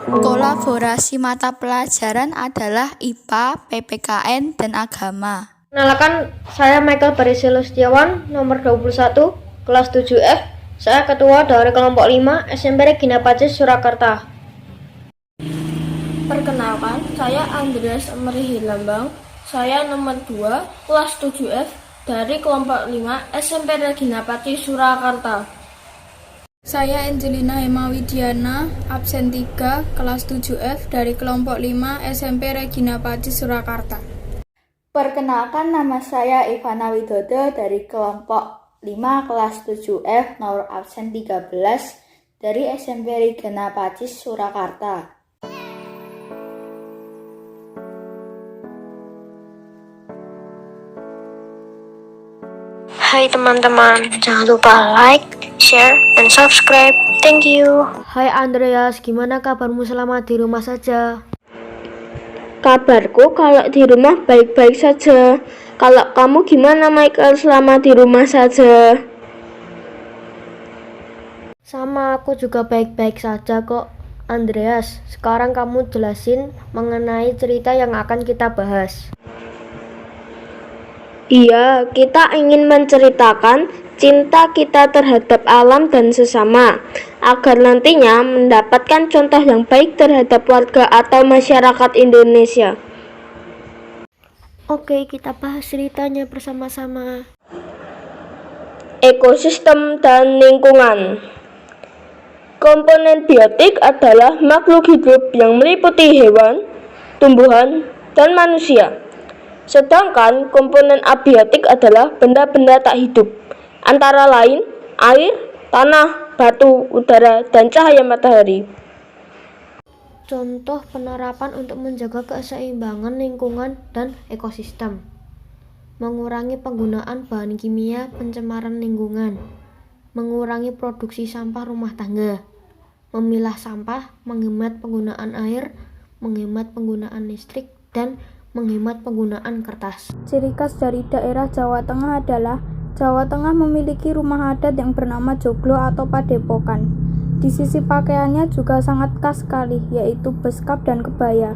Kolaborasi mata pelajaran adalah IPA, PPKN, dan agama. Kenalkan, saya Michael Barisilo Setiawan, nomor 21, kelas 7F. Saya ketua dari kelompok 5 SMP Regina Pacis, Surakarta. Perkenalkan, saya Andreas Emery Hilambang. Saya nomor 2, kelas 7F dari kelompok 5 SMP Regina Pacis, Surakarta. Saya Angelina Hemawidiana, absen 3, kelas 7F dari kelompok 5 SMP Regina Pacis, Surakarta. Perkenalkan, nama saya Ivana Widodo dari kelompok 5 kelas 7F nomor absen 13 dari SMP Regina Pacis, Surakarta. Hai teman-teman, jangan lupa like, share, dan subscribe. Thank you. Hai Andreas, gimana kabarmu selama di rumah saja? Kabarku kalau di rumah baik-baik saja. Kalau kamu gimana Michael selama di rumah saja? Sama, aku juga baik-baik saja kok. Andreas, sekarang kamu jelasin mengenai cerita yang akan kita bahas. Iya, kita ingin menceritakan cinta kita terhadap alam dan sesama, agar nantinya mendapatkan contoh yang baik terhadap warga atau masyarakat Indonesia. Oke, kita bahas ceritanya bersama-sama. Ekosistem dan lingkungan. Komponen biotik adalah makhluk hidup yang meliputi hewan, tumbuhan, dan manusia. Sedangkan komponen abiotik adalah benda-benda tak hidup, antara lain air, tanah, batu, udara, dan cahaya matahari. Contoh penerapan untuk menjaga keseimbangan lingkungan dan ekosistem. Mengurangi penggunaan bahan kimia pencemaran lingkungan. Mengurangi produksi sampah rumah tangga. Memilah sampah, menghemat penggunaan air, menghemat penggunaan listrik, dan menghemat penggunaan kertas. Ciri khas dari daerah Jawa Tengah adalah Jawa Tengah memiliki rumah adat yang bernama joglo atau padepokan. Di sisi pakaiannya juga sangat khas sekali, yaitu beskap dan kebaya.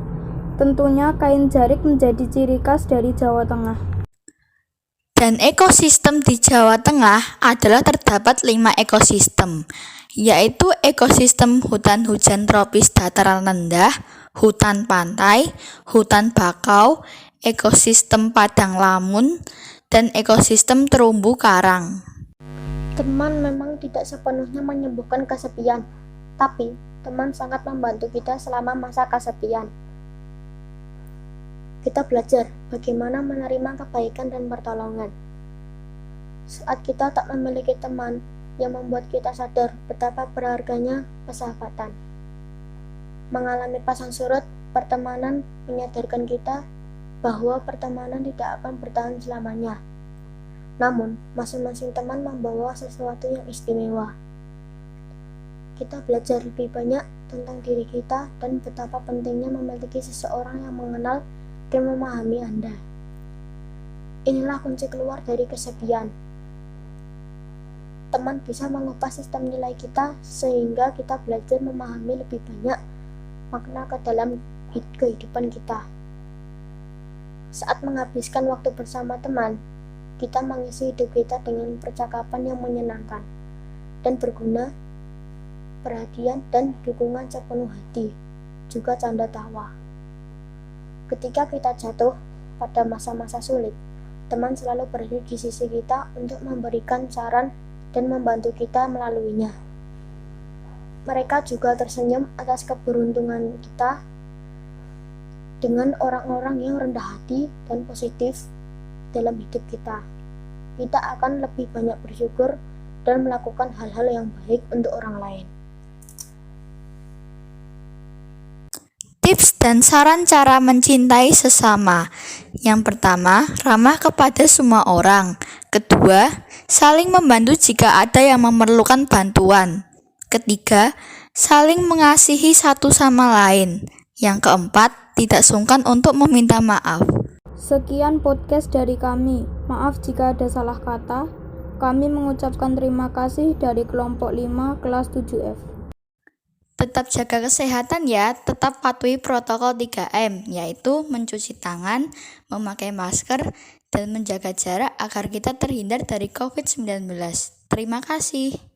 Tentunya kain jarik menjadi ciri khas dari Jawa Tengah. Dan ekosistem di Jawa Tengah adalah terdapat 5 ekosistem, yaitu ekosistem hutan hujan tropis dataran rendah, hutan pantai, hutan bakau, ekosistem padang lamun, dan ekosistem terumbu karang. Teman memang tidak sepenuhnya menyembuhkan kesepian, tapi teman sangat membantu kita selama masa kesepian. Kita belajar bagaimana menerima kebaikan dan pertolongan. Saat kita tak memiliki teman yang membuat kita sadar betapa berharganya persahabatan. Mengalami pasang surut, pertemanan menyadarkan kita bahwa pertemanan tidak akan bertahan selamanya. Namun, masing-masing teman membawa sesuatu yang istimewa. Kita belajar lebih banyak tentang diri kita dan betapa pentingnya memiliki seseorang yang mengenal dan memahami Anda. Inilah kunci keluar dari kesepian. Teman bisa mengubah sistem nilai kita sehingga kita belajar memahami lebih banyak makna ke dalam kehidupan kita. Saat menghabiskan waktu bersama teman, kita mengisi hidup kita dengan percakapan yang menyenangkan dan berguna, perhatian dan dukungan sepenuh hati, juga canda tawa. Ketika kita jatuh pada masa-masa sulit, teman selalu berada di sisi kita untuk memberikan saran dan membantu kita melaluinya. Mereka juga tersenyum atas keberuntungan kita dengan orang-orang yang rendah hati dan positif dalam hidup kita. Kita akan lebih banyak bersyukur dan melakukan hal-hal yang baik untuk orang lain. Tips dan saran cara mencintai sesama. Yang pertama, ramah kepada semua orang. Kedua, saling membantu jika ada yang memerlukan bantuan. Ketiga, saling mengasihi satu sama lain. Yang keempat, tidak sungkan untuk meminta maaf. Sekian podcast dari kami. Maaf jika ada salah kata. Kami mengucapkan terima kasih dari kelompok 5 kelas 7F. Tetap jaga kesehatan ya, tetap patuhi protokol 3M, yaitu mencuci tangan, memakai masker, dan menjaga jarak agar kita terhindar dari COVID-19. Terima kasih.